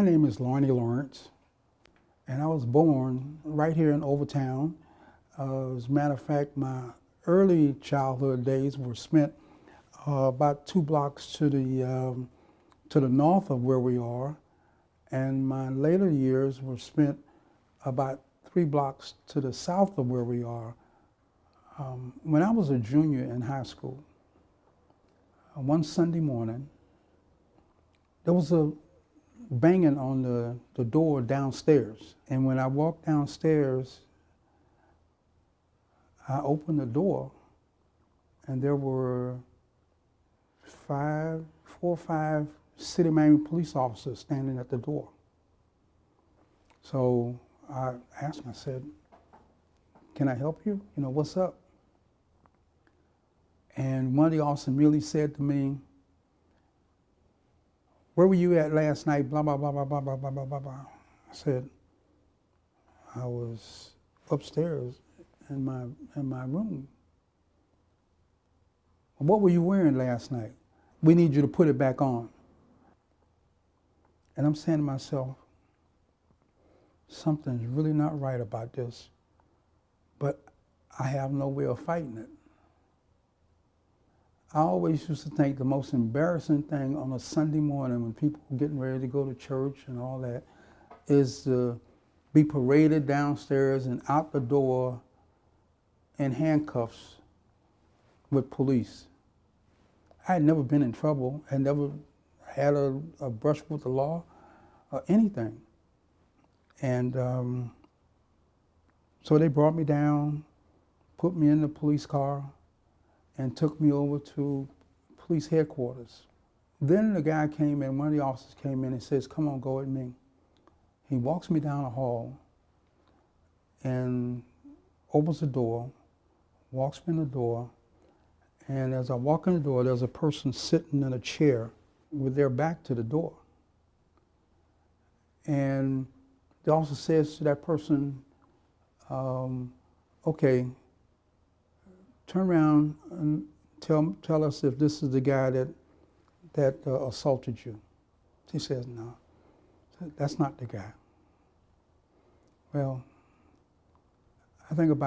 name is Lonnie Lawrence, and I was born right here in Overtown. As a matter of fact, my early childhood days were spent about 2 blocks to the north of where we are, and my later years were spent about 3 blocks to the south of where we are. When I was a junior in high school, one Sunday morning, there was a banging on the door downstairs. And when I walked downstairs, I opened the door, and there were 4 or 5 City Miami police officers standing at the door. So I asked them, I said, "Can I help you? You know, what's up?" And one of the officers immediately said to me, "Where were you at last night?" Blah, blah, blah, blah, blah, blah, blah, blah, blah, blah. I said, "I was upstairs in my room." "What were you wearing last night? We need you to put it back on." And I'm saying to myself, something's really not right about this, but I have no way of fighting it. I always used to think the most embarrassing thing on a Sunday morning when people were getting ready to go to church and all that is to be paraded downstairs and out the door in handcuffs with police. I had never been in trouble, had never had a brush with the law or anything. And so they brought me down, put me in the police car, and took me over to police headquarters. Then the guy came in, one of the officers came in and says, "Come on, go with me." He walks me down the hall and opens the door, walks me in the door, and as I walk in the door, there's a person sitting in a chair with their back to the door. And the officer says to that person, "Okay, turn around and tell us if this is the guy that assaulted you." He says, "No, that's not the guy." Well, I think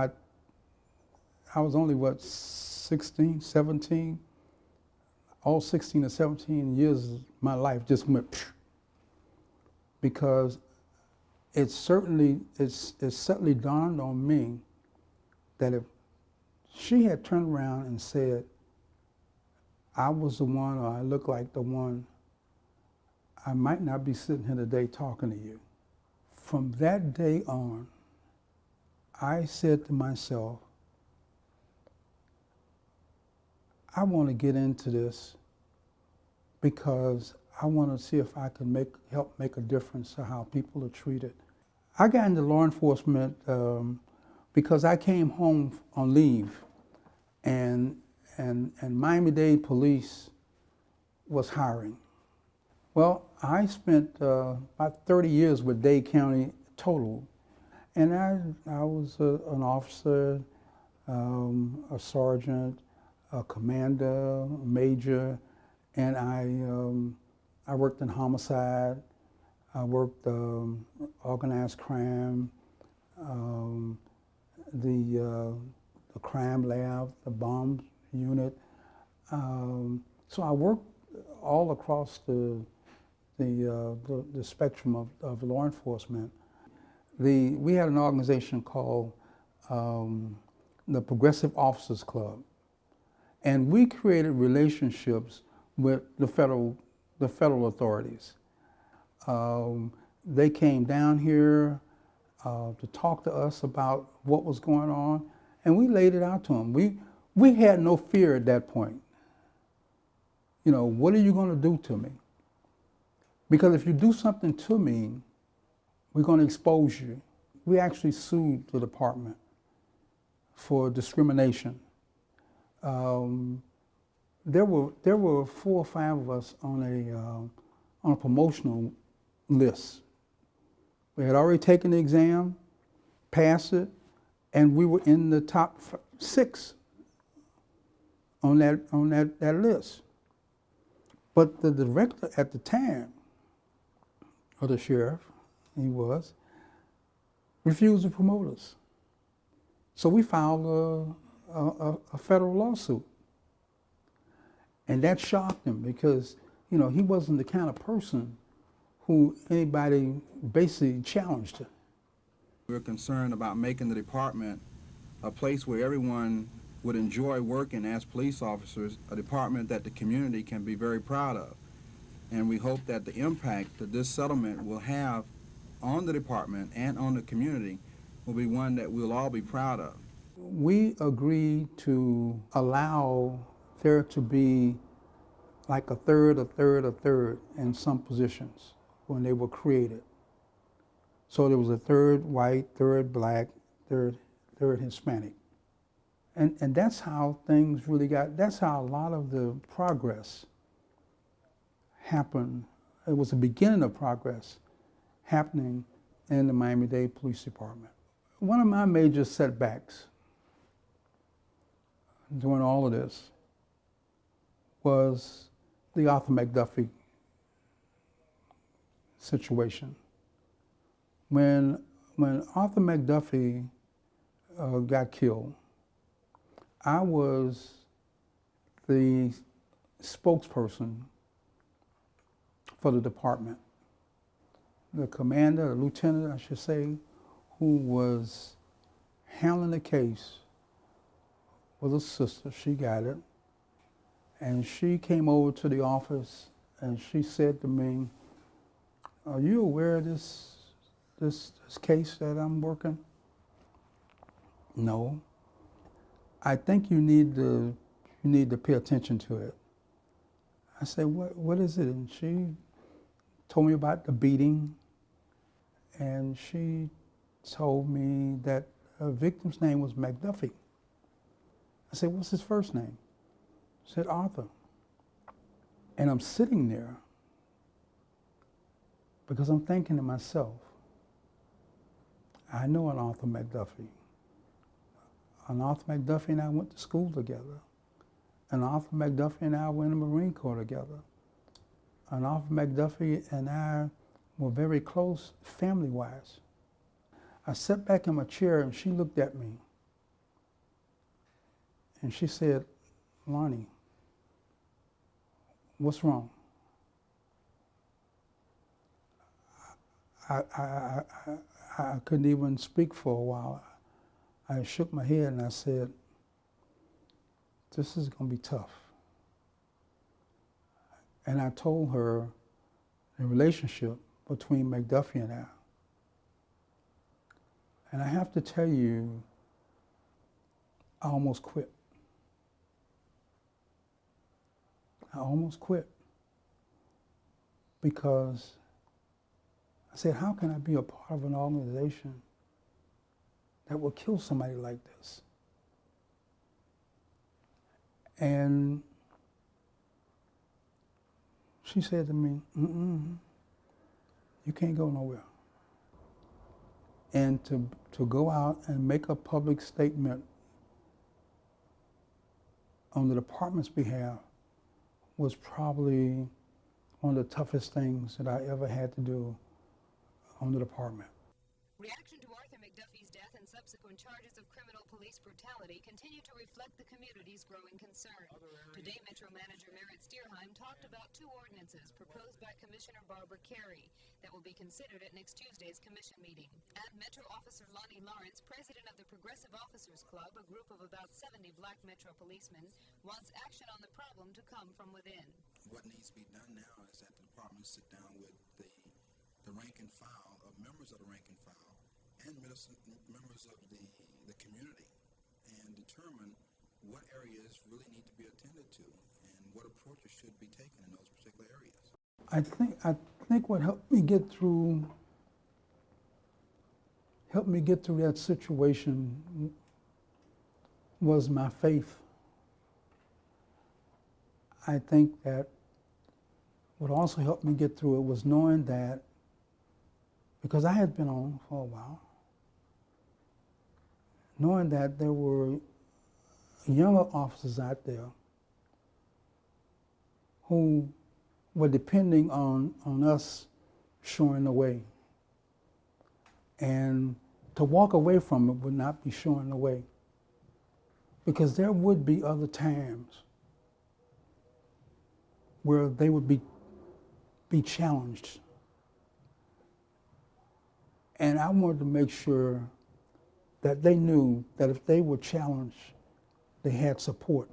I was only, 16, 17? All 16 or 17 years of my life just went phew, because it certainly dawned on me that if she had turned around and said, "I was the one," or "I look like the one," I might not be sitting here today talking to you. From that day on, I said to myself, I want to get into this because I want to see if I can help make a difference to how people are treated. I got into law enforcement because I came home on leave, and Miami-Dade Police was hiring. Well, I spent about 30 years with Dade County total, and I was an officer, a sergeant, a commander, a major, and I worked in homicide. I worked organized crime, the crime lab, the bomb unit. So I worked all across the spectrum of law enforcement. We had an organization called the Progressive Officers Club, and we created relationships with the federal authorities. They came down here to talk to us about what was going on, and we laid it out to them. We had no fear at that point. You know, what are you going to do to me? Because if you do something to me, we're going to expose you. We actually sued the department for discrimination. There were 4 or 5 of us on a promotional list. We had already taken the exam, passed it, and we were in the top 6 on that list. But the director at the time, or the sheriff, he was, refused to promote us. So we filed a federal lawsuit. And that shocked him because, he wasn't the kind of person who anybody basically challenged him. We're concerned about making the department a place where everyone would enjoy working as police officers, a department that the community can be very proud of. And we hope that the impact that this settlement will have on the department and on the community will be one that we'll all be proud of. We agreed to allow there to be like a third in some positions when they were created. So there was a third white, third black, third Hispanic. And that's how things really that's how a lot of the progress happened. It was the beginning of progress happening in the Miami-Dade Police Department. One of my major setbacks during all of this was the Arthur McDuffie situation. When Arthur McDuffie got killed, I was the spokesperson for the department. The commander, the lieutenant, I should say, who was handling the case was a sister. She got it. And she came over to the office and she said to me, "Are you aware of this case that I'm working?" "No." "I think you need to pay attention to it." I said, what is it? And she told me about the beating, and she told me that her victim's name was McDuffie. I said, "What's his first name?" She said, "Arthur." And I'm sitting there because I'm thinking to myself, I know an Arthur McDuffie. An Arthur McDuffie and I went to school together. An Arthur McDuffie and I were in the Marine Corps together. An Arthur McDuffie and I were very close family-wise. I sat back in my chair and she looked at me and she said, "Lonnie, what's wrong?" I couldn't even speak for a while. I shook my head and I said, "This is going to be tough." And I told her the relationship between McDuffie and I. And I have to tell you, I almost quit. I almost quit because I said, how can I be a part of an organization that will kill somebody like this? And she said to me, "You can't go nowhere." And to go out and make a public statement on the department's behalf was probably one of the toughest things that I ever had to do on the department. Reaction to Arthur McDuffie's death and subsequent charges of criminal police brutality continue to reflect the community's growing concern. Today, Metro Manager Merritt Steerheim talked about two ordinances proposed by Commissioner Barbara Carey that will be considered at next Tuesday's commission meeting. And Metro Officer Lonnie Lawrence, president of the Progressive Officers Club, a group of about 70 black Metro policemen, wants action on the problem to come from within. What needs to be done now is that the department sit down with the rank and file, of members of the rank and file, and members of the community, and determine what areas really need to be attended to and what approaches should be taken in those particular areas. I think what helped me get through that situation was my faith. I think that what also helped me get through it was knowing that, because I had been on for a while, knowing that there were younger officers out there who were depending on us showing the way. And to walk away from it would not be showing the way, because there would be other times where they would be challenged. And I wanted to make sure that they knew that if they were challenged, they had support,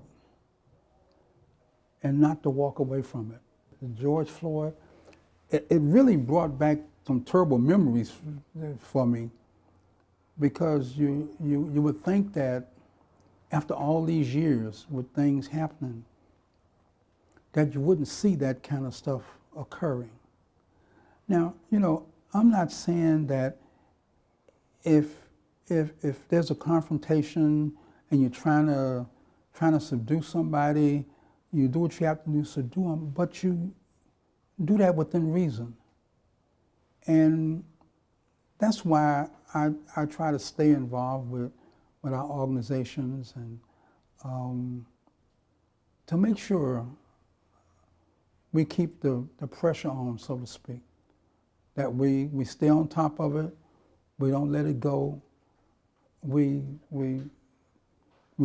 and not to walk away from it. George Floyd, it really brought back some terrible memories for me, because you would think that after all these years with things happening, that you wouldn't see that kind of stuff occurring. Now, you know, I'm not saying that if there's a confrontation and you're trying to subdue somebody, you do what you have to do to subdue them, but you do that within reason. And that's why I try to stay involved with our organizations, and to make sure we keep the pressure on, so to speak, that we stay on top of it, we don't let it go, we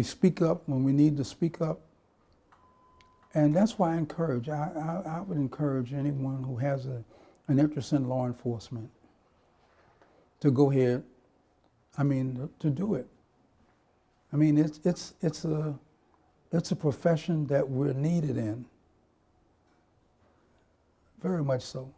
speak up when we need to speak up. And that's why I would encourage anyone who has an interest in law enforcement to go ahead, to do it. I mean, it's a profession that we're needed in, very much so.